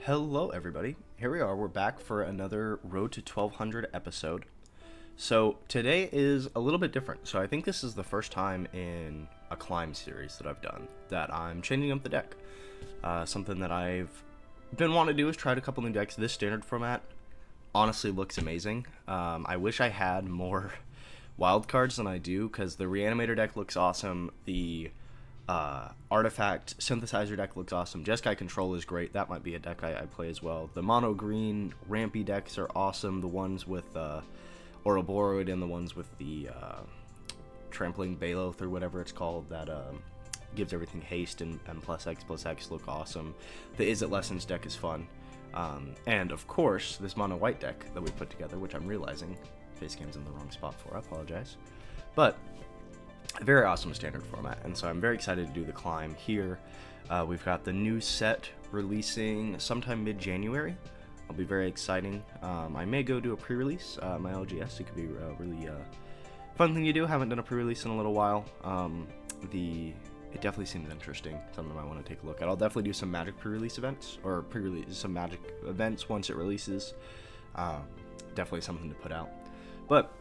Hello everybody, here we are, we're back for another Road to 1200 episode. So today is a little bit different, so I think this is the first time in a climb series that I've done that I'm changing up the deck. Something that I've been wanting to do is try a couple new decks. This standard format honestly looks amazing. I wish I had more wildcards than I do, because the Reanimator deck looks awesome, the Artifact Synthesizer deck looks awesome, Jeskai Control is great, that might be a deck I play as well. The mono green rampy decks are awesome, the ones with Ouroboros and the ones with the Trampling Baloth or whatever it's called that gives everything haste and plus X look awesome. The Is It Lessons deck is fun. And of course, this mono white deck that we put together, which I'm realizing Facecam's in the wrong spot for, I apologize. But a very awesome standard format, and so I'm very excited to do the climb here. We've got the new set releasing sometime mid-January. It'll be very exciting. I may go do a pre-release, my LGS. It could be a really fun thing to do. Haven't done a pre-release in a little while. It definitely seems interesting, something I want to take a look at. I'll definitely do some Magic pre-release events, or some Magic events once it releases. Definitely something to put out. But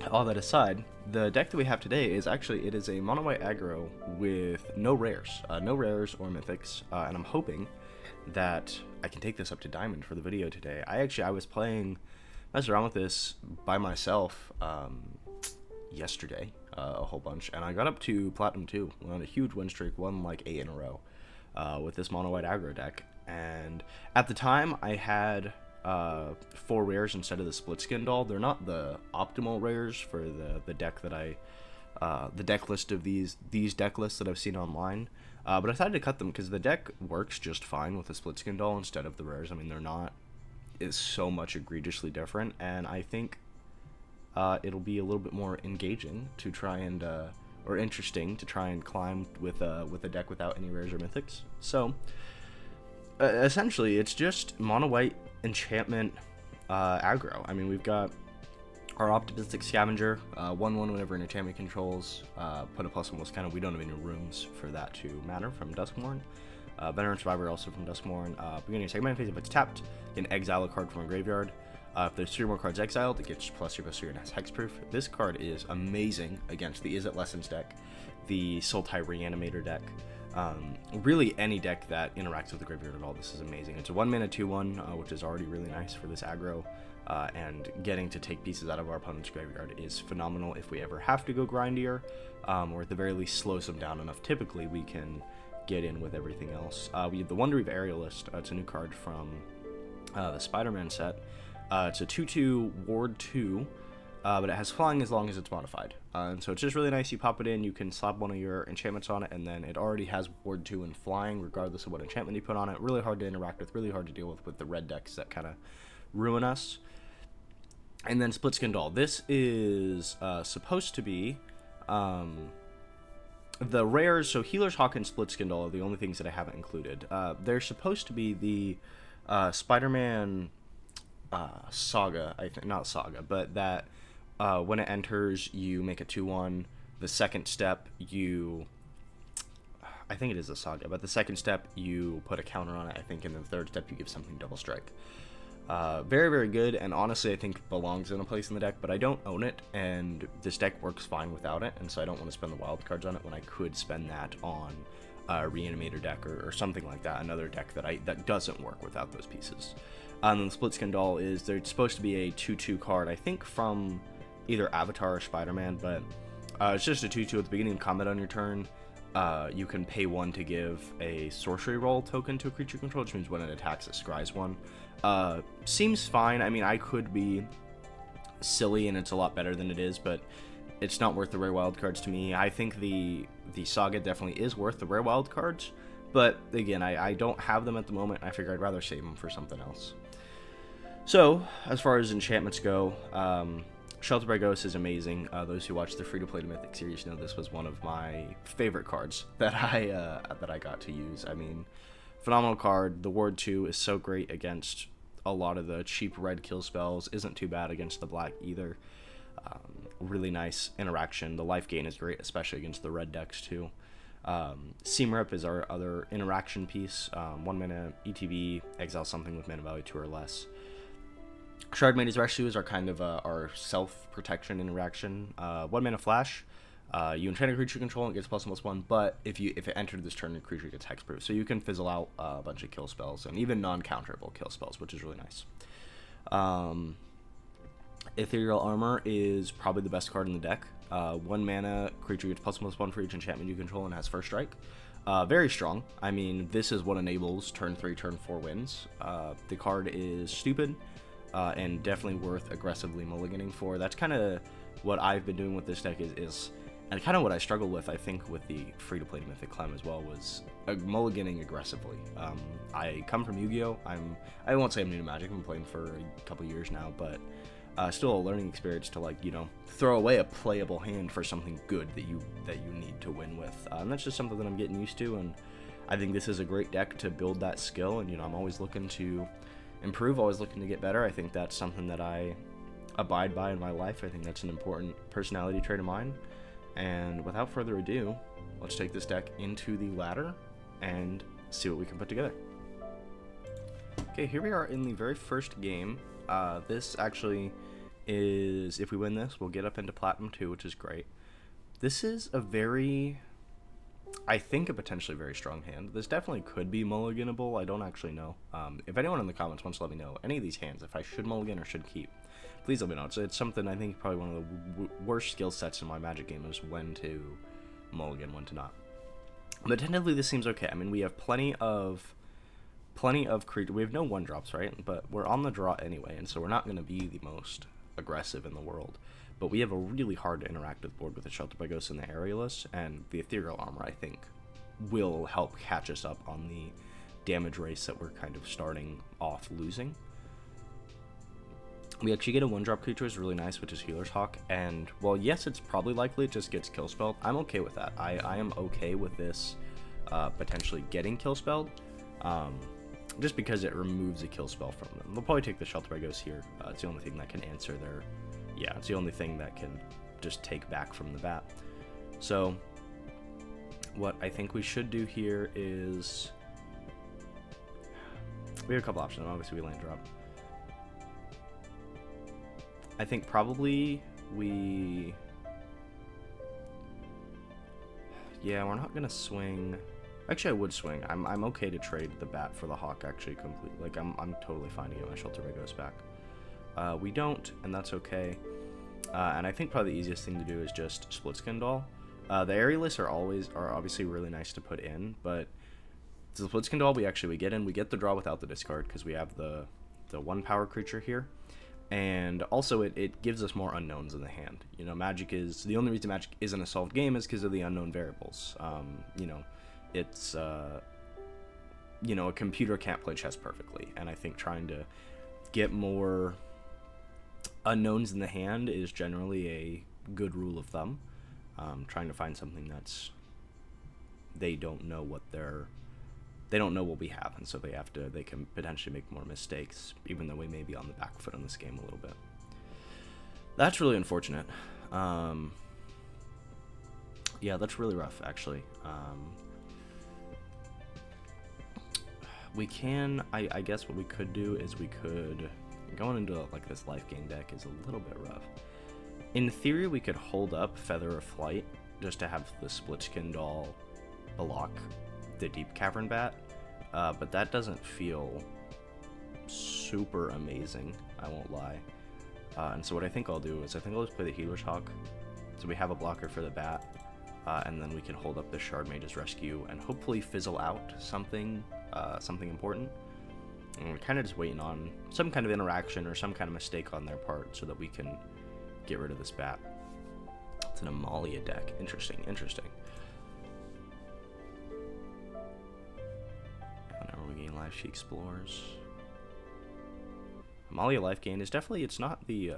all that aside, the deck that we have today is actually, it is a mono white aggro with no rares or mythics, and I'm hoping that I can take this up to diamond for the video today. I was messing around with this by myself yesterday, a whole bunch, and I got up to platinum 2. Went on a huge win streak, won like 8 in a row with this mono white aggro deck. And at the time I had 4 rares instead of the split skin doll. They're not the optimal rares for the deck that the deck list of these deck lists that I've seen online, but I decided to cut them because the deck works just fine with the split skin doll instead of the rares. I mean, it's so much egregiously different, and I think it'll be a little bit more engaging to try and or interesting to try and climb with a deck without any rares or mythics. So essentially it's just mono white enchantment aggro. I mean, we've got our Optimistic Scavenger, 1/1 whenever an enchantment controls, put a +1 kind of, we don't have any rooms for that to matter, from Duskmourn. Veteran Survivor also from Duskmourn. Beginning of second mana phase, if it's tapped, you can exile a card from a graveyard. If there's 3 or more cards exiled, it gets +3/+3 and has hexproof. This card is amazing against the Is It Lessons deck, the Sultai Reanimator deck. Really any deck that interacts with the graveyard at all, this is amazing. It's a 1-mana 2/1, which is already really nice for this aggro, and getting to take pieces out of our opponent's graveyard is phenomenal if we ever have to go grindier, or at the very least slows them down enough. Typically we can get in with everything else. We have the Wonderweave Aerialist. It's a new card from the Spider-Man set. It's a 2/2 ward 2, but it has flying as long as it's modified, and so it's just really nice. You pop it in, you can slap one of your enchantments on it, and then it already has ward 2 and flying regardless of what enchantment you put on it. Really hard to interact with, really hard to deal with the red decks that kind of ruin us. And then Split Skin Doll. This is supposed to be the rares. So Healer's Hawk and Split Skin Doll are the only things that I haven't included. They're supposed to be the Spider-Man Saga, I think, not Saga, but that when it enters, you make a 2/1. The second step, I think it is a Saga, but the second step, you put a counter on it, I think, and then the third step, you give something double strike. Very, very good, and honestly, I think belongs in a place in the deck, but I don't own it, and this deck works fine without it, and so I don't want to spend the wild cards on it when I could spend that on a Reanimator deck or something like that, another deck that doesn't work without those pieces. And then the Split Skin Doll they're supposed to be a 2/2 card, I think from either Avatar or Spider-Man, but it's just a 2/2 at the beginning of combat on your turn. You can pay 1 to give a sorcery roll token to a creature control, which means when it attacks, it scries 1. Seems fine. I mean, I could be silly and it's a lot better than it is, but it's not worth the rare wild cards to me. I think the Saga definitely is worth the rare wild cards, but again, I don't have them at the moment. I figure I'd rather save them for something else. So, as far as enchantments go, Shelter by Ghost is amazing. Those who watch the free-to-play to Mythic series know this was one of my favorite cards that I got to use. I mean, phenomenal card. The Ward 2 is so great against a lot of the cheap red kill spells. Isn't too bad against the black either. Really nice interaction. The life gain is great, especially against the red decks too. Seamrip is our other interaction piece. 1 mana ETB, exile something with mana value 2 or less. Shardmage's Rescue is our kind of our self-protection interaction. 1 mana flash. You enchant a creature you control and it gets +1/+1, but if it entered this turn, the creature gets hexproof. So you can fizzle out a bunch of kill spells, and even non-counterable kill spells, which is really nice. Ethereal Armor is probably the best card in the deck. 1 mana, creature gets +1/+1 for each enchantment you control and has first strike. Very strong. I mean, this is what enables turn 3, turn 4 wins. The card is stupid, and definitely worth aggressively mulliganing for. That's kind of what I've been doing with this deck and kind of what I struggled with, I think, with the free-to-play Mythic Climb as well, was mulliganing aggressively. I come from Yu-Gi-Oh! I won't say I'm new to Magic, I've been playing for a couple years now, but still a learning experience to, like, you know, throw away a playable hand for something good that you need to win with. And that's just something that I'm getting used to, and I think this is a great deck to build that skill, and, you know, I'm always looking to improve, always looking to get better. I think that's something that I abide by in my life. I think that's an important personality trait of mine. And without further ado, let's take this deck into the ladder and see what we can put together. Okay, here we are in the very first game. This actually is, if we win this, we'll get up into Platinum 2, which is great. This is a very, I think, a potentially very strong hand. This definitely could be mulliganable. I don't actually know. If anyone in the comments wants to let me know any of these hands, if I should mulligan or should keep, please let me know. It's something I think probably one of the worst skill sets in my Magic game is when to mulligan, when to not. But tentatively, this seems okay. I mean, we have plenty of creatures. We have no 1-drops, right? But we're on the draw anyway, and so we're not going to be the most aggressive in the world. But we have a really hard to interact with board with the Shelter by Ghost and the Aerialist, and the Ethereal Armor, I think, will help catch us up on the damage race that we're kind of starting off losing. We actually get a 1-drop creature, is really nice, which is Healer's Hawk, and while yes, it's probably likely it just gets kill spelled, I'm okay with that. I am okay with this potentially getting kill spelled, just because it removes a kill spell from them. They'll probably take the Shelter by Ghost here. It's the only thing that can answer their, yeah, it's the only thing that can just take back from the bat. So what I think we should do here is, we have a couple options. Obviously we land drop. I think probably we're not gonna swing. Actually, I would swing. I'm okay to trade the bat for the Hawk, actually, completely. Like, I'm totally fine to get my Shelter by Ghost back. We don't, and that's okay. And I think probably the easiest thing to do is just split skin doll. The Aerialists are obviously really nice to put in, but the split skin doll we get the draw without the discard because we have the 1 power creature here. And also it gives us more unknowns in the hand. You know, the only reason Magic isn't a solved game is because of the unknown variables. You know, it's you know, a computer can't play chess perfectly, and I think trying to get more unknowns in the hand is generally a good rule of thumb. Trying to find something that's, they don't know what we have, and so they can potentially make more mistakes, even though we may be on the back foot on this game a little bit. That's really unfortunate. Yeah, that's really rough, actually. We can, I guess what we could do is going into like this life gain deck is a little bit rough. In theory, we could hold up Feather of Flight just to have the split skin doll block the Deep Cavern Bat, but that doesn't feel super amazing, I won't lie. And so what I think I'll do is I'll just play the Healer's Hawk, so we have a blocker for the bat, and then we can hold up the Shardmage's Rescue and hopefully fizzle out something important. And we're kind of just waiting on some kind of interaction or some kind of mistake on their part so that we can get rid of this bat. It's an Amalia deck. Interesting. Whenever we gain life, she explores. Amalia life gain is definitely, it's not the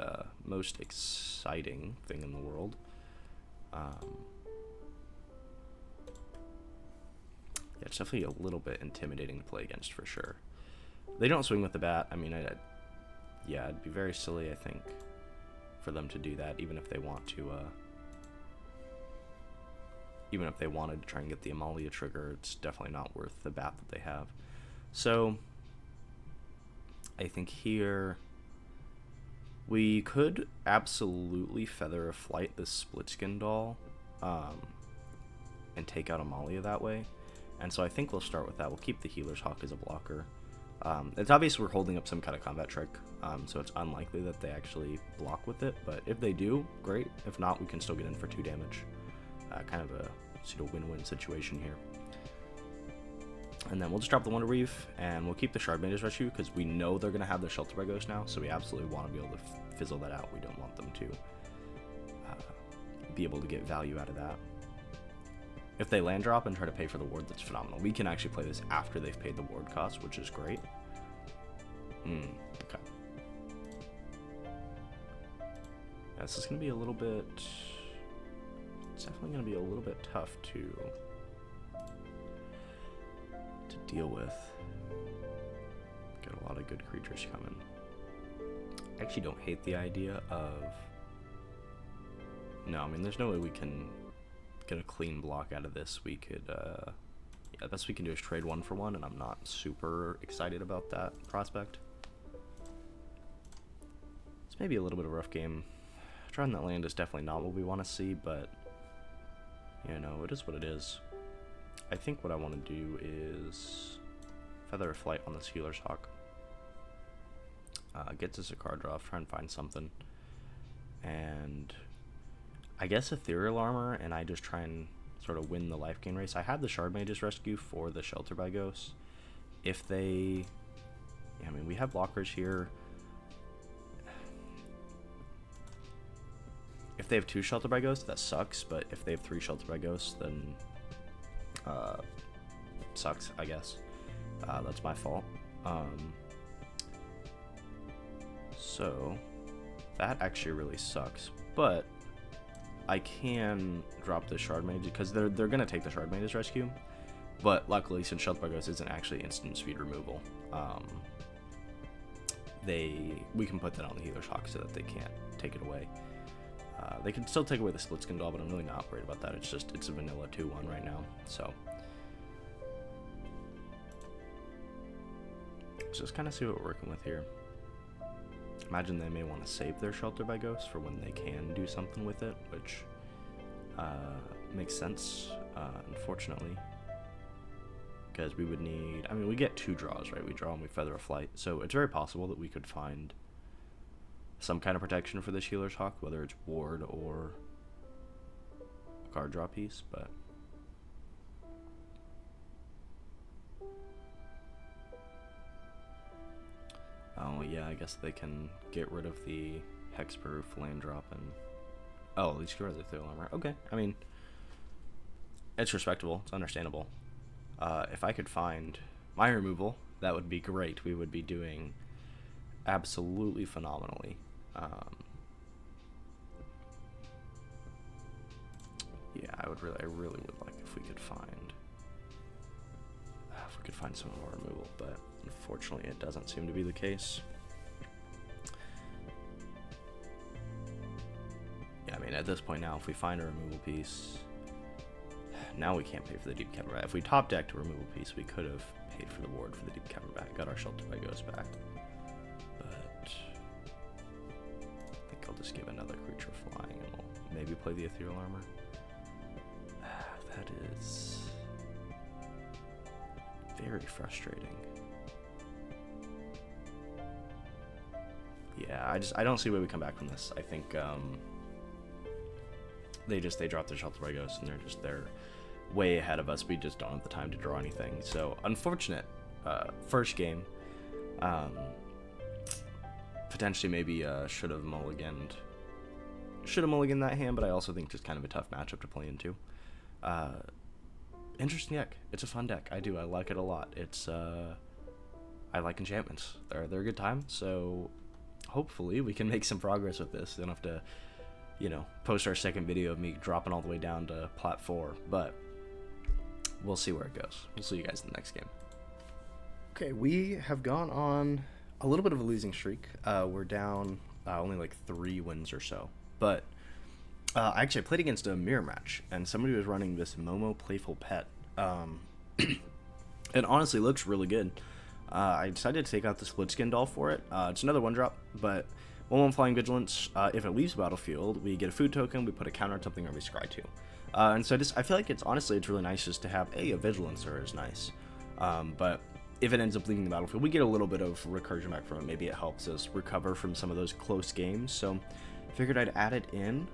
most exciting thing in the world. Yeah, it's definitely a little bit intimidating to play against for sure. They don't swing with the bat. I mean, yeah, it'd be very silly, I think, for them to do that, even if they want to. even if they wanted to try and get the Amalia trigger, it's definitely not worth the bat that they have. So I think here we could absolutely Feather of Flight this Split Skin doll and take out Amalia that way. And so I think we'll start with that. We'll keep the Healer's Hawk as a blocker. It's obvious we're holding up some kind of combat trick, so it's unlikely that they actually block with it, but if they do, great. If not, we can still get in for 2 damage. Kind of a pseudo win-win situation here. And then we'll just drop the Wonderweave, and we'll keep the Shardmage's Rescue, because we know they're going to have the Shelter by Ghost now, so we absolutely want to be able to fizzle that out. We don't want them to be able to get value out of that. If they land drop and try to pay for the ward, that's phenomenal. We can actually play this after they've paid the ward cost, which is great. Okay. Yeah, this is going to be a little bit... It's definitely going to be a little bit tough to deal with. Got a lot of good creatures coming. I actually don't hate the idea of... No, I mean, there's no way we can get a clean block out of this. We could, yeah, best we can do is trade 1 for 1, and I'm not super excited about that prospect. It's maybe a little bit of a rough game. Trying that land is definitely not what we want to see, but, you know, it is what it is. I think what I want to do is Feather of Flight on this Healer's Hawk. Gets us a card draw, try and find something. And I guess Ethereal Armor, and I just try and sort of win the life gain race. I have the Shardmage's Rescue for the Shelter by Ghosts. If they... Yeah, I mean, we have blockers here. If they have 2 Shelter by Ghosts, that sucks, but if they have 3 Shelter by Ghosts, then... sucks, I guess. That's my fault. So, that actually really sucks, but I can drop the Shardmage, because they're going to take the Shardmage's Rescue, but luckily, since Shelter by Ghost isn't actually instant speed removal, we can put that on the Healer's Hawk so that they can't take it away. They can still take away the Split Skin doll, but I'm really not worried about that. It's a vanilla 2-1 right now, so. Let's just kind of see what we're working with here. Imagine they may want to save their Shelter by Ghost for when they can do something with it, which makes sense, unfortunately. Because we would need... I mean, we get 2 draws, right? We draw and we Feather a Flight. So it's very possible that we could find some kind of protection for this Healer's Hawk, whether it's ward or a card draw piece, but... Oh, yeah, I guess they can get rid of the Hexproof land drop and... Oh, at least get rid of the Ethereal Armor. Okay, I mean, it's respectable. It's understandable. If I could find my removal, that would be great. We would be doing absolutely phenomenally. Yeah, I really would like if we could find some of our removal, but unfortunately it doesn't seem to be the case. Yeah, I mean, at this point now, if we find a removal piece, now we can't pay for the Deep Cavern back. If we top decked a removal piece, we could have paid for the ward for the Deep Cavern back, got our Shelter by Ghost back. But I think I'll just give another creature flying and we'll maybe play the Ethereal Armor. That is very frustrating. Yeah, I don't see a way we come back from this. I think they drop their Shelter by Ghost and they're way ahead of us. We just don't have the time to draw anything. So unfortunate first game. Potentially maybe should have mulliganed that hand, but I also think just kind of a tough matchup to play into. Interesting deck. It's a fun deck. I like it a lot. It's I like enchantments. They're a good time. So hopefully we can make some progress with this. Don't have to, post our second video of me dropping all the way down to plat 4, but we'll see where it goes. We'll see you guys in the next game. Okay, we have gone on a little bit of a losing streak. We're down only like 3 wins or so, but I played against a mirror match, and somebody was running this Momo Playful Pet. It honestly looks really good. I decided to take out the split skin doll for it. It's another 1-drop, but Momo Flying Vigilance, if it leaves the battlefield, we get a food token, we put a counter on something, or we scry 2. And so I feel like it's really nice just to have a Vigilancer is nice. But if it ends up leaving the battlefield, we get a little bit of recursion back from it. Maybe it helps us recover from some of those close games. So figured I'd add it in.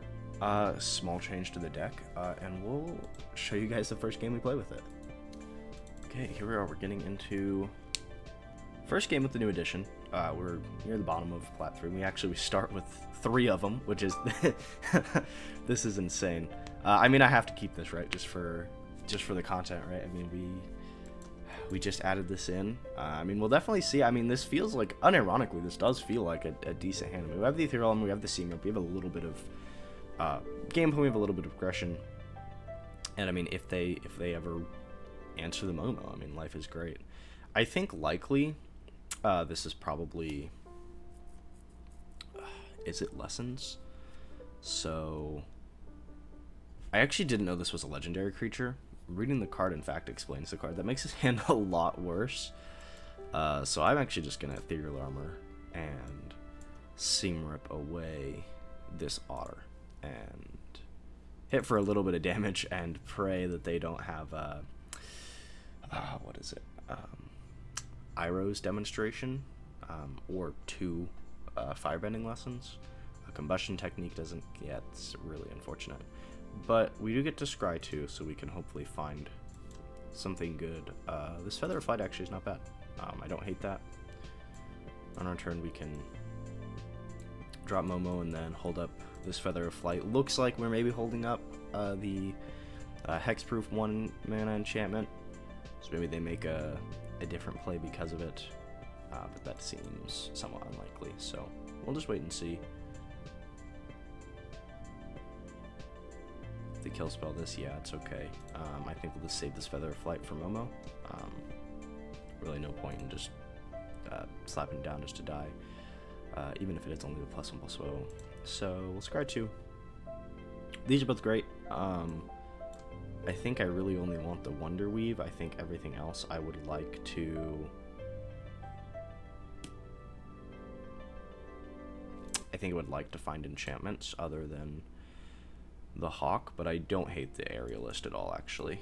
Small change to the deck, and we'll show you guys the first game we play with it. Okay, here we are. We're getting into first game with the new edition. We're near the bottom of Plat 3. We start with 3 of them, which is this is insane. I mean, I have to keep this, right, just for the content, right? I mean, we just added this in. I mean, we'll definitely see. I mean, this feels like, unironically, this does feel like a decent hand. I mean, we have the Ethereal Armor, we have the Seam, we have a little bit of gameplay, we have a little bit of aggression, and I mean, if they ever answer the Momo, I mean, life is great. I think likely this is probably is it Lessons? So I actually didn't know this was a legendary creature. Reading the card, in fact, explains the card. That makes his hand a lot worse. So I'm actually just gonna Ethereal Armor and Seam Rip away this Otter and hit for a little bit of damage and pray that they don't have what is it, Iroh's Demonstration, or 2 Firebending Lessons. A Combustion Technique doesn't, yeah, it's really unfortunate, but we do get to scry 2, so we can hopefully find something good. This Feather of Flight actually is not bad. I don't hate that. On our turn, we can drop Momo and then hold up this Feather of Flight. Looks like we're maybe holding up the Hexproof 1 mana enchantment, so maybe they make a different play because of it, but that seems somewhat unlikely, so we'll just wait and see. If they kill spell this, yeah, it's okay. I think we'll just save this Feather of Flight for Momo. Really no point in just slapping down just to die, even if it is only the +1/+0. So we'll scry 2. These are both great. I think I really only want the Wonderweave. I think everything else I would like to... I think I would like to find enchantments other than the Hawk, but I don't hate the Aerialist at all, actually.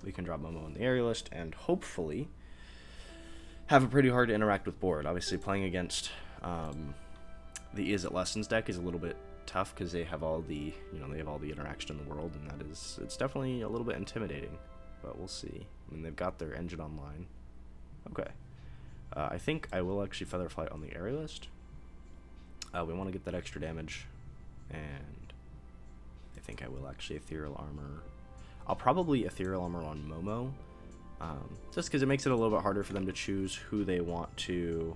We can drop Momo in the Aerialist and hopefully have it pretty hard to interact with board. Obviously, playing against the Is It Lessons deck is a little bit tough because they have all the, they have all the interaction in the world, and it's definitely a little bit intimidating, but we'll see. I mean, they've got their engine online. Okay. I think I will actually Feather Flight on the Aerialist. We want to get that extra damage, and I think I will actually Ethereal Armor. I'll probably Ethereal Armor on Momo, just because it makes it a little bit harder for them to choose who they want to...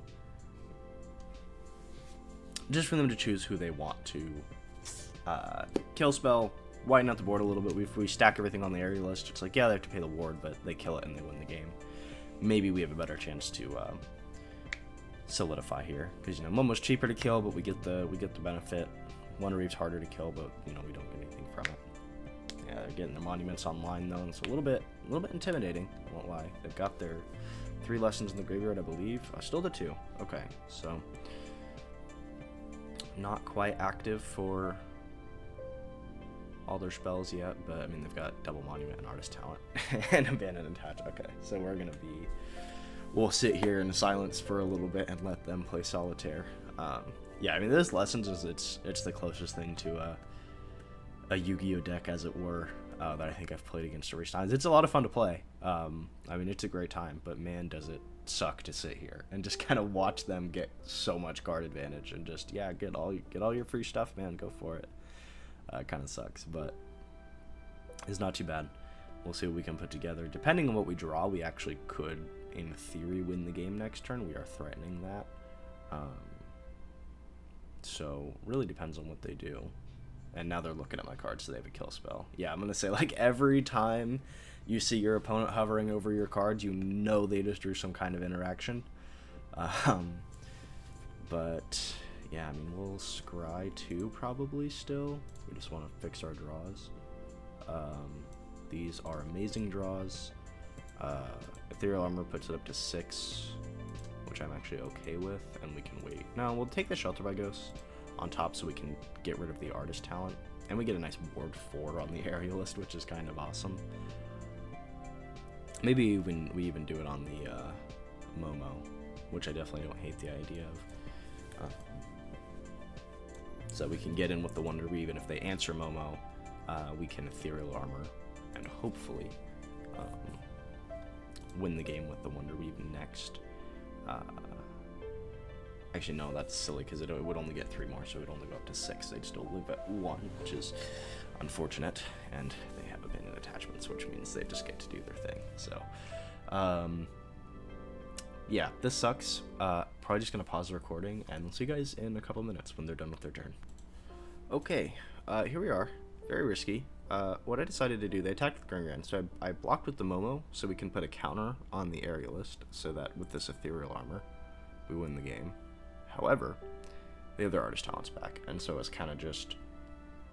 Just for them to choose who they want to kill spell, widen out the board a little bit. If we stack everything on the Aerialist, it's like, yeah, they have to pay the ward, but they kill it and they win the game. Maybe we have a better chance to solidify here, because Momo's cheaper to kill, but we get the benefit. Wonderweave's harder to kill, but we don't get anything from it. Yeah, they're getting their monuments online though, and it's a little bit intimidating. I won't lie. They've got their 3 lessons in the graveyard, I believe. Still the 2. Okay, so not quite active for all their spells yet, but I mean, they've got double monument and artist talent and abandon and attach. Okay, so we'll sit here in silence for a little bit and let them play solitaire. Yeah, I mean, this Lessons is it's the closest thing to a Yu-Gi-Oh deck, as it were, that I think I've played against in recent times. It's a lot of fun to play. I mean, it's a great time, but man, does it suck to sit here and just kind of watch them get so much card advantage and just, yeah, get all your free stuff, man. Go for it. Kind of sucks, but it's not too bad. We'll see what we can put together. Depending on what we draw, we actually could, in theory, win the game next turn. We are threatening that. So really depends on what they do. And now they're looking at my cards, so they have a kill spell. Yeah, I'm gonna say, like, every time you see your opponent hovering over your cards, they just drew some kind of interaction. But Yeah, I mean, we'll scry 2 probably still. We just want to fix our draws. These are amazing draws. Ethereal Armor puts it up to 6, which I'm actually okay with, and we can wait. Now, we'll take the Shelter by Ghosts on top so we can get rid of the Artist talent, and we get a nice ward 4 on the Aerialist, which is kind of awesome. Maybe we even do it on the Momo, which I definitely don't hate the idea of. So we can get in with the Wonderweave, and if they answer Momo, we can Ethereal Armor, and hopefully win the game with the Wonderweave next. Actually, no, that's silly, because it would only get 3 more, so it would only go up to 6. They'd still live at 1, which is unfortunate, and they have abandoned attachments, which means they just get to do their thing. So, yeah, this sucks. Probably just going to pause the recording, and we'll see you guys in a couple minutes when they're done with their turn. Okay, here we are. Very risky. What I decided to do, they attacked with Grand, so I blocked with the Momo, so we can put a counter on the Aerialist, so that with this Ethereal Armor, we win the game. However, they have their Artist talents back, and so it's kind of just,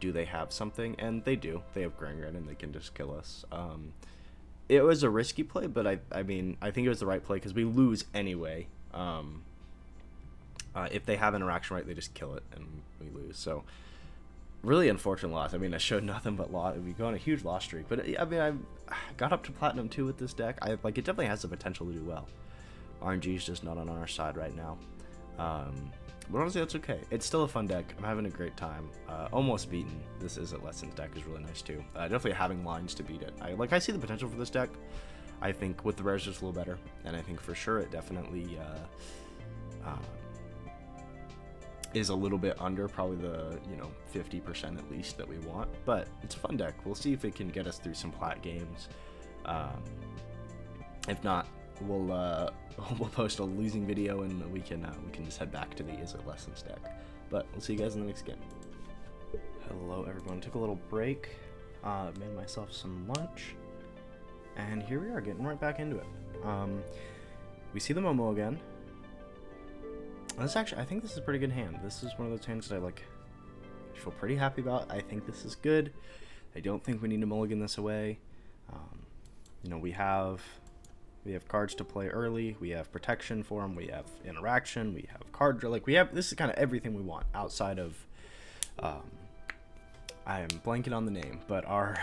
do they have something? And they do. They have Grand, and they can just kill us. It was a risky play, but I mean, I think it was the right play, because we lose anyway. If they have interaction right, they just kill it, and we lose. So, really unfortunate loss. I mean, I showed nothing but loss. We go on a huge loss streak, but I mean, I got up to Platinum 2 with this deck. It definitely has the potential to do well. RNG is just not on our side right now. But honestly, that's okay. It's still a fun deck. I'm having a great time. Almost beaten. This Izzet Lessons deck is really nice too. Definitely having lines to beat it. I see the potential for this deck. I think with the rares it's a little better, and I think for sure it definitely is a little bit under probably the 50% at least that we want. But it's a fun deck. We'll see if it can get us through some plat games. If not, we'll post a losing video, and we can just head back to the Izzet Lessons deck. But we'll see you guys in the next game. Hello everyone, took a little break, made myself some lunch, and here we are getting right back into it. We see the Momo again. This actually, I think this is a pretty good hand. This is one of those hands that I feel pretty happy about. I think this is good. I don't think we need to mulligan this away. We have cards to play early, we have protection for them, we have interaction, we have card draw. This is kind of everything we want outside of, I am blanking on the name, but our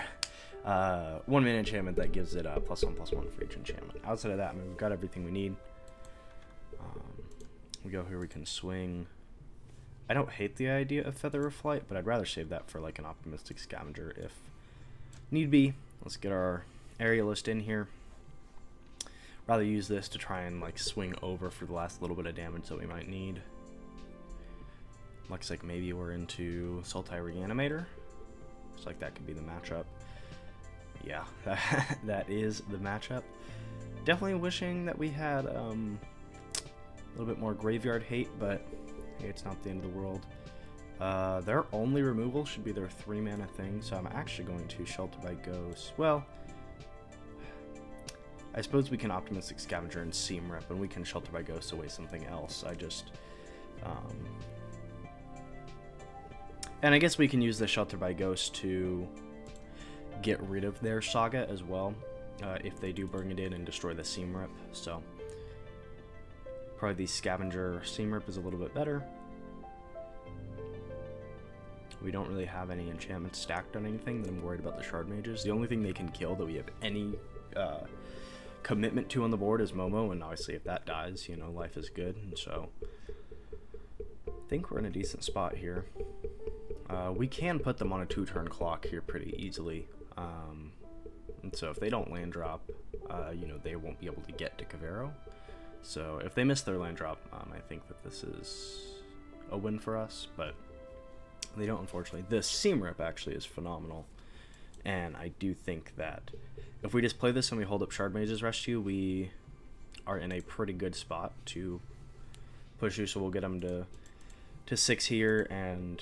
1-mana enchantment that gives it a +1/+1 for each enchantment. Outside of that, I mean, we've got everything we need. We go here, we can swing. I don't hate the idea of Feather of Flight, but I'd rather save that for like an Optimistic Scavenger if need be. Let's get our Aerialist in here. Rather use this to try and swing over for the last little bit of damage that we might need. Looks like maybe we're into Sultai Reanimator. Looks like that could be the matchup. Yeah, that is the matchup. Definitely wishing that we had a little bit more graveyard hate, but hey, it's not the end of the world. Their only removal should be their 3-mana thing, so I'm actually going to Shelter by Ghost. Well, I suppose we can Optimistic Scavenger and Seam Rip, and we can Shelter by Ghost away something else. And I guess we can use the Shelter by Ghost to get rid of their Saga as well, if they do bring it in and destroy the Seam Rip. So probably the Scavenger Seam Rip is a little bit better. We don't really have any enchantments stacked on anything that I'm worried about the Shardmages. The only thing they can kill that we have any commitment to on the board is Momo, and obviously if that dies, life is good. And so I think we're in a decent spot here. We can put them on a 2-turn clock here pretty easily. And so if they don't land drop, they won't be able to get to Kavero. So if they miss their land drop, I think that this is a win for us, but they don't, unfortunately. This Seam Rip actually is phenomenal, and I do think that if we just play this and we hold up Shardmage's Rescue, we are in a pretty good spot to push you, so we'll get them to 6 here, and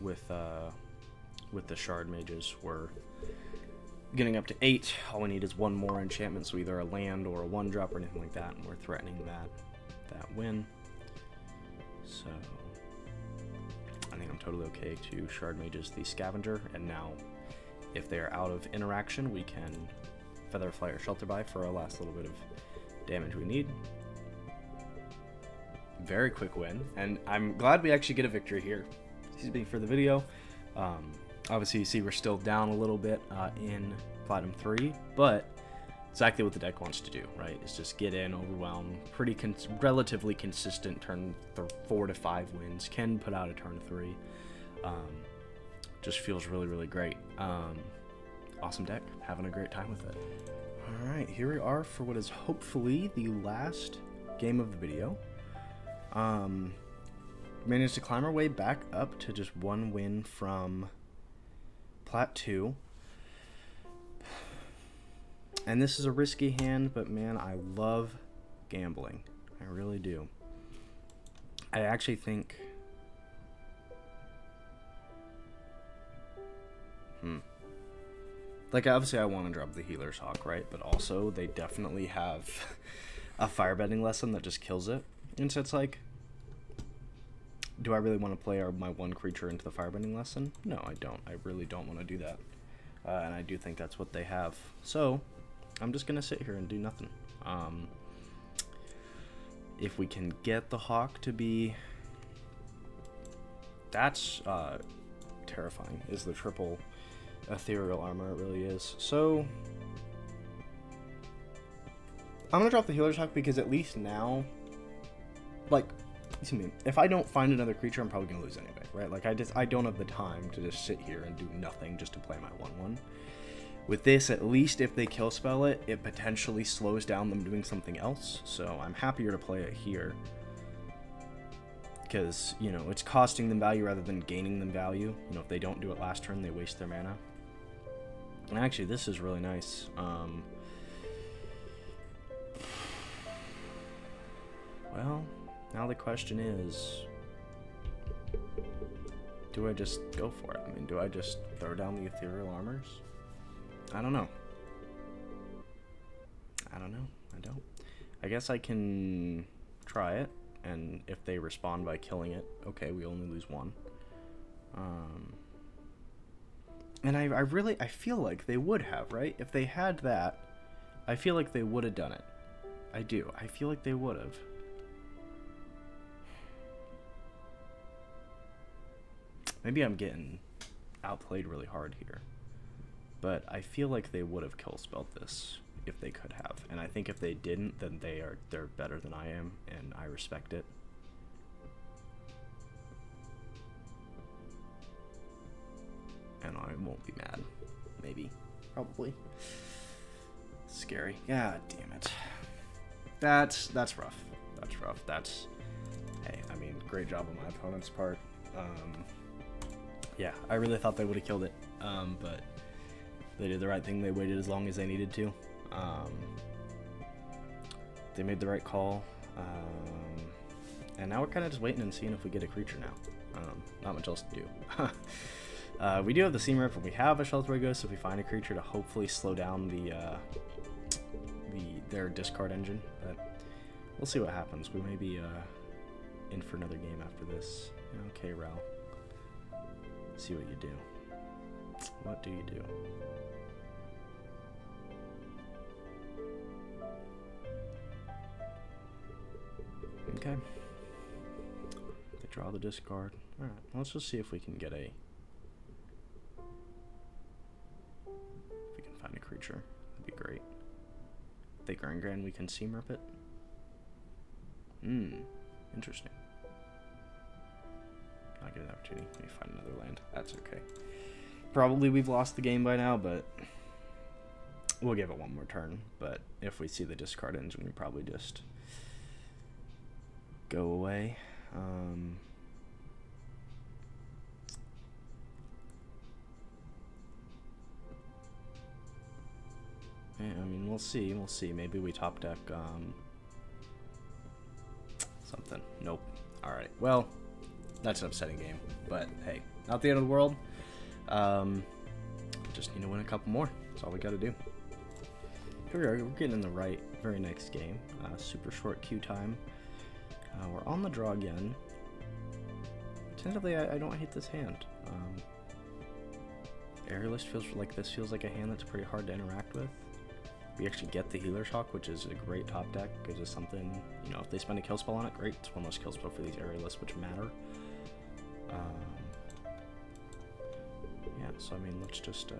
with the Shardmages, we're getting up to 8. All we need is one more enchantment, so either a land or a 1-drop or anything like that, and we're threatening that win. So I think I'm totally okay to Shardmage's the Scavenger, and now if they're out of interaction, we can Featherfly or Shelter by for our last little bit of damage we need. Very quick win, and I'm glad we actually get a victory here. Excuse me for the video. Obviously, you see we're still down a little bit in Platinum 3, but exactly what the deck wants to do, right? Is just get in, overwhelm, relatively consistent turn 4 to 5 wins, can put out a turn 3. Just feels really, really great. Awesome deck, having a great time with it. All right, here we are for what is hopefully the last game of the video. Managed to climb our way back up to just 1 win from Plat 2. And this is a risky hand, but man, I love gambling. I really do. I actually think... Like, obviously I want to drop the Healer's Hawk, right? But also, they definitely have a firebending lesson that just kills it. And so it's like, do I really want to play my 1 creature into the firebending lesson? No, I don't. I really don't want to do that. And I do think that's what they have. So, I'm just going to sit here and do nothing. If we can get the Hawk to be... That's terrifying, is the triple Ethereal Armor. It really is. So, I'm going to drop the Healer's Hawk because at least now, like, excuse me, if I don't find another creature, I'm probably going to lose anyway, right? Like, I don't have the time to just sit here and do nothing just to play my 1/1. With this, at least if they kill spell it, it potentially slows down them doing something else. So I'm happier to play it here. Because, you know, it's costing them value rather than gaining them value. You know, if they don't do it last turn, they waste their mana. And actually, this is really nice. Well, now the question is, do I just go for it? I mean, do I just throw down the Ethereal Armors? I don't know. I don't. I guess I can try it, and if they respond by killing it, okay, we only lose 1. And I feel like they would have, right? If they had that, I feel like they would have done it. I do. I feel like they would have. Maybe I'm getting outplayed really hard here. But I feel like they would have kill spelled this if they could have. And I think if they didn't, then they're better than I am, and I respect it. And I won't be mad. Maybe. Probably. Scary. God damn it. That's rough. That's rough. Hey, I mean, great job on my opponent's part. Yeah, I really thought they would have killed it. But they did the right thing. They waited as long as they needed to. They made the right call. And now we're kind of just waiting and seeing if we get a creature now. Not much else to do. We do have the Seam Rip, and we have a Shelter Ghost if we find a creature to hopefully slow down their discard engine. But we'll see what happens. We may be in for another game after this. Okay, Ral. See what you do. What do you do? Okay. They draw the discard. Alright, let's just see if we can get if we can find a creature. That'd be great. If they Grand, we can Seam Rip it. Interesting. I'll give it an opportunity. Maybe find another land. That's okay. Probably we've lost the game by now, but we'll give it one more turn. But if we see the discard engine, we probably just go away. Yeah, I mean, we'll see. We'll see. Maybe we top deck something. Nope. All right. Well, that's an upsetting game. But hey, not the end of the world. Just need to win a couple more. That's all we got to do. Here we are. We're getting in the very next game. Super short queue time. We're on the draw again. Tentatively, I don't hate this hand. Aerialist feels like a hand that's pretty hard to interact with. We actually get the Healer's Hawk, which is a great top deck. Gives us something, you know, if they spend a kill spell on it, great. It's one less kill spell for these Aerialists, which matter. Yeah, so I mean, let's just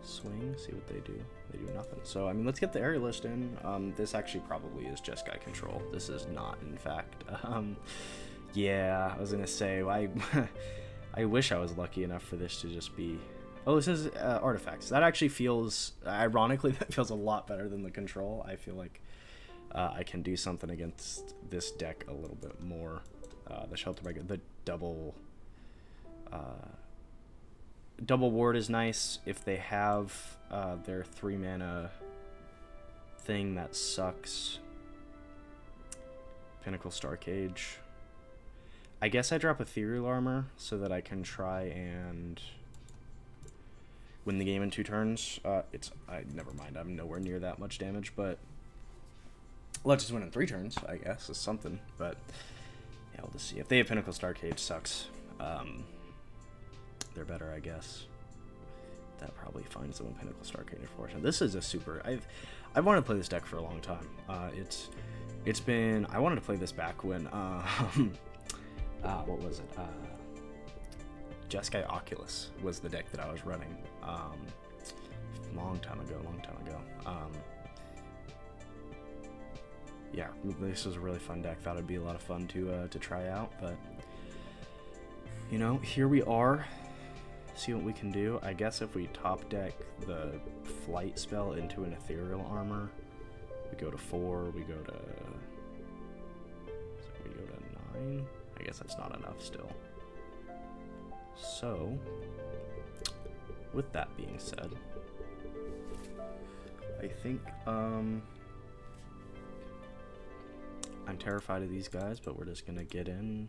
swing, see what they do. They do nothing. So I mean, let's get the Aerialist in. This actually probably is just guy control. This is not, in fact. Yeah, I was gonna say, I wish I was lucky enough for this to just be. Oh, this is artifacts. That actually feels, ironically, that feels a lot better than the control. I feel like I can do something against this deck a little bit more. The shelter breaker, the double ward is nice. If they have their 3 mana thing, that sucks. Pinnacle Star Cage. I guess I drop Ethereal Armor so that I can try and win the game in 2 turns. Never mind, I'm nowhere near that much damage, but let's just win in 3 turns, I guess, is something. But yeah, we'll just see. If they have Pinnacle Star Cage, sucks. They're better, I guess. That probably finds them in Pinnacle Star Cage, unfortunately. This is a super. I've wanted to play this deck for a long time. It's been. I wanted to play this back when. What was it? Jeskai Oculus was the deck that I was running. Long time ago. Yeah, this was a really fun deck. Thought it'd be a lot of fun to try out, but you know, here we are. See what we can do. I guess if we top deck the flight spell into an Ethereal Armor, we go to 4. We go to 9. I guess that's not enough still. So, with that being said, I think I'm terrified of these guys, but we're just gonna get in.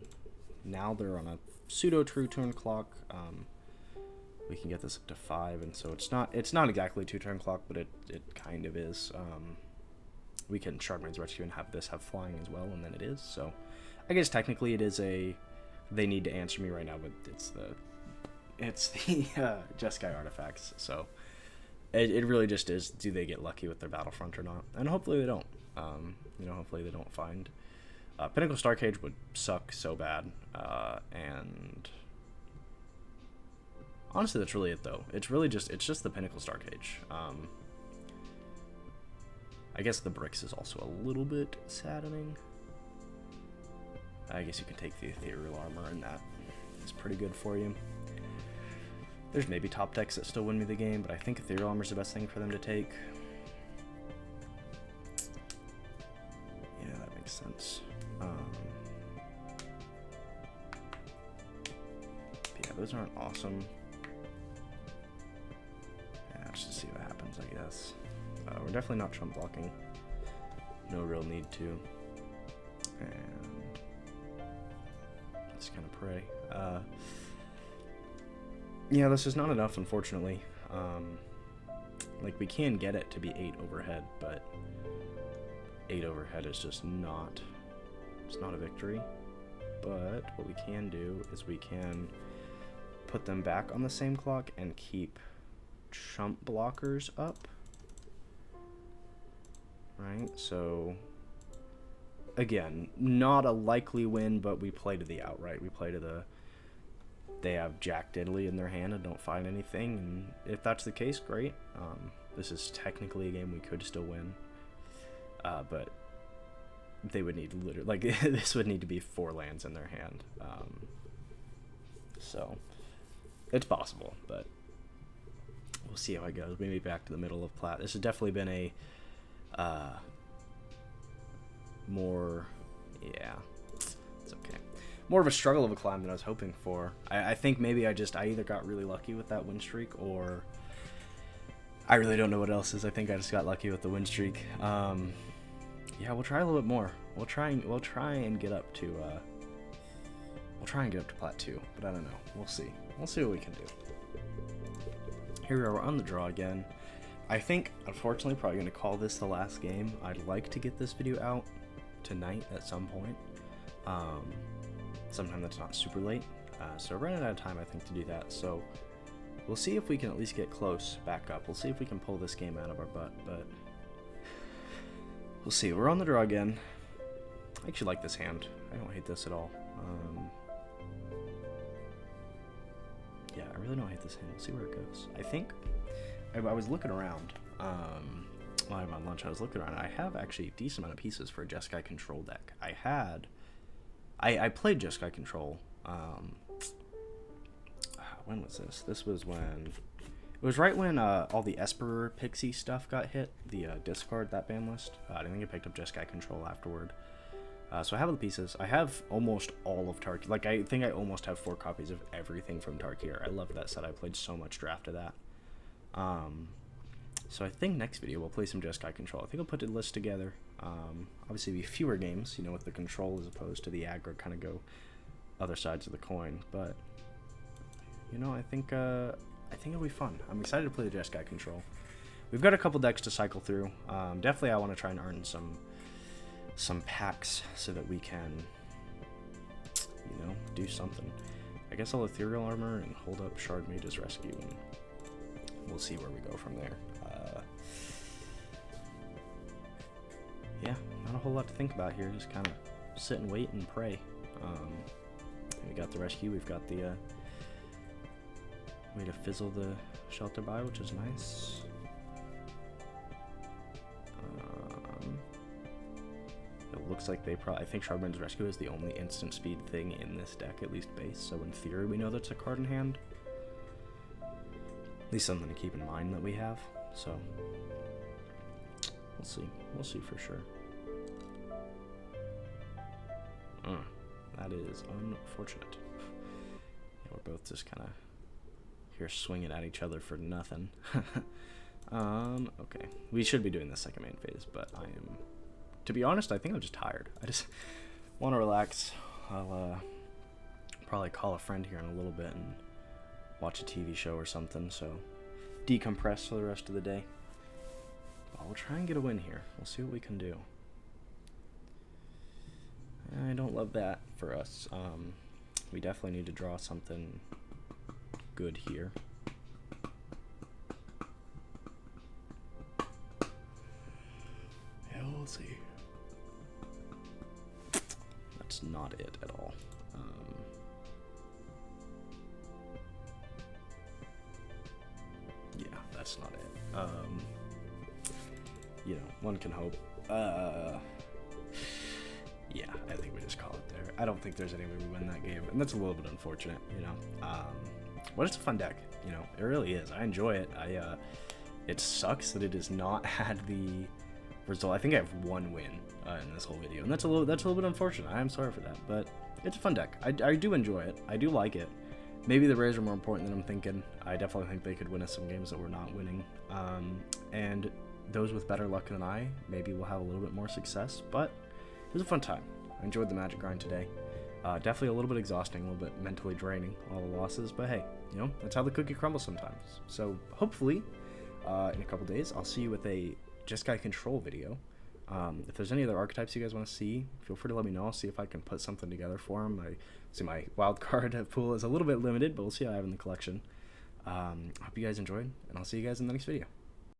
Now they're on a pseudo true turn clock. We can get this up to 5, and so it's not exactly 2-turn clock, but it kind of is. We can Shardmage Rescue and have this have flying as well, and then it is. So I guess technically it is a. They need to answer me right now, but it's the Jeskai artifacts. So it really just is. Do they get lucky with their Battlefront or not? And hopefully they don't. You know, hopefully they don't find. Pinnacle Star Cage would suck so bad, and honestly, that's really it though. It's just the Pinnacle Star Cage. I guess the bricks is also a little bit saddening. I guess you can take the Ethereal Armor, and that is pretty good for you. There's maybe top decks that still win me the game, but I think Ethereal Armor is the best thing for them to take. Yeah, that makes sense. Yeah, those aren't awesome. Yeah, just to see what happens, I guess. We're definitely not chump blocking. No real need to. And let's kind of pray. Yeah, this is not enough, unfortunately. Like, we can get it to be 8 overhead, but 8 overhead is just not... It's not a victory. But what we can do is we can put them back on the same clock and keep chump blockers up. Right, so again, not a likely win, but we play to the outright. We play to the, they have Jack Diddley in their hand and don't find anything, and if that's the case, great. This is technically a game we could still win, but they would need literally, like, this would need to be 4 lands in their hand. So it's possible, but we'll see how it goes. Maybe back to the middle of plat. This has definitely been a more, yeah, it's okay. More of a struggle of a climb than I was hoping for. I think maybe I either got really lucky with that win streak, or I really don't know what else is. I think I just got lucky with the win streak. Yeah, we'll try a little bit more. We'll try and get up to plat 2, but I don't know. We'll see. We'll see what we can do. Here we are, we're on the draw again. I think, unfortunately, probably going to call this the last game. I'd like to get this video out tonight at some point. Sometime that's not super late. So we're running out of time, I think, to do that. So we'll see if we can at least get close back up. We'll see if we can pull this game out of our butt, but we'll see. We're on the draw again. I actually like this hand. I don't hate this at all. Yeah, I really don't hate this hand. We'll see where it goes. I think I was looking around. While I'm on lunch, I was looking around. I have actually a decent amount of pieces for a Jeskai Control deck. I played Jeskai Control. When was this? This was when... It was right when all the Esper Pixie stuff got hit. The discard, that ban list. I think I picked up Jeskai Control afterward. So I have the pieces. I have almost all of Tarkir. Like, I think I almost have 4 copies of everything from Tarkir. I love that set. I played so much draft of that. So I think next video we'll play some Jeskai Control. I think I'll put a list together. Obviously, be fewer games, you know, with the control as opposed to the aggro, kind of go other sides of the coin. But you know, I think it'll be fun. I'm excited to play the Jeskai Control. We've got a couple decks to cycle through. Definitely, I want to try and earn some packs so that we can, you know, do something. I guess I'll Ethereal Armor and hold up Shardmage's Rescue, and we'll see where we go from there. Yeah, not a whole lot to think about here. Just kind of sit and wait and pray. We got the Rescue. We've got the way to fizzle the Shelter by, which is nice. It looks like they probably... I think Shardmage's Rescue is the only instant speed thing in this deck, at least base. So in theory, we know that's a card in hand. At least something to keep in mind that we have. So we'll see. We'll see for sure. That is unfortunate. Yeah, we're both just kind of here swinging at each other for nothing. Okay. We should be doing the second main phase, but I am... To be honest, I think I'm just tired. I just want to relax. I'll probably call a friend here in a little bit and watch a TV show or something, so decompress for the rest of the day. But we'll try and get a win here. We'll see what we can do. I don't love that for us. We definitely need to draw something good here. Yeah, we'll see. That's not it at all. Yeah, that's not it. You know, one can hope. Yeah, I think we just call it there. I don't think there's any way we win that game, and that's a little bit unfortunate, you know. But it's a fun deck, you know. It really is. I enjoy it. It sucks that it has not had the result. I think I have 1 win in this whole video, and that's a little bit unfortunate. I am sorry for that, but it's a fun deck. I do enjoy it. I do like it. Maybe the RARES are more important than I'm thinking. I definitely think they could win us some games that we're not winning. And those with better luck than I, maybe will have a little bit more success, but it was a fun time. I enjoyed the Magic grind today. Definitely a little bit exhausting, a little bit mentally draining, all the losses, but hey, you know, that's how the cookie crumbles sometimes. So hopefully, in a couple days, I'll see you with a Jeskai Control video. If there's any other archetypes you guys want to see, feel free to let me know. I'll see if I can put something together for them. I see my wild card pool is a little bit limited, but we'll see how I have in the collection. Hope you guys enjoyed, and I'll see you guys in the next video.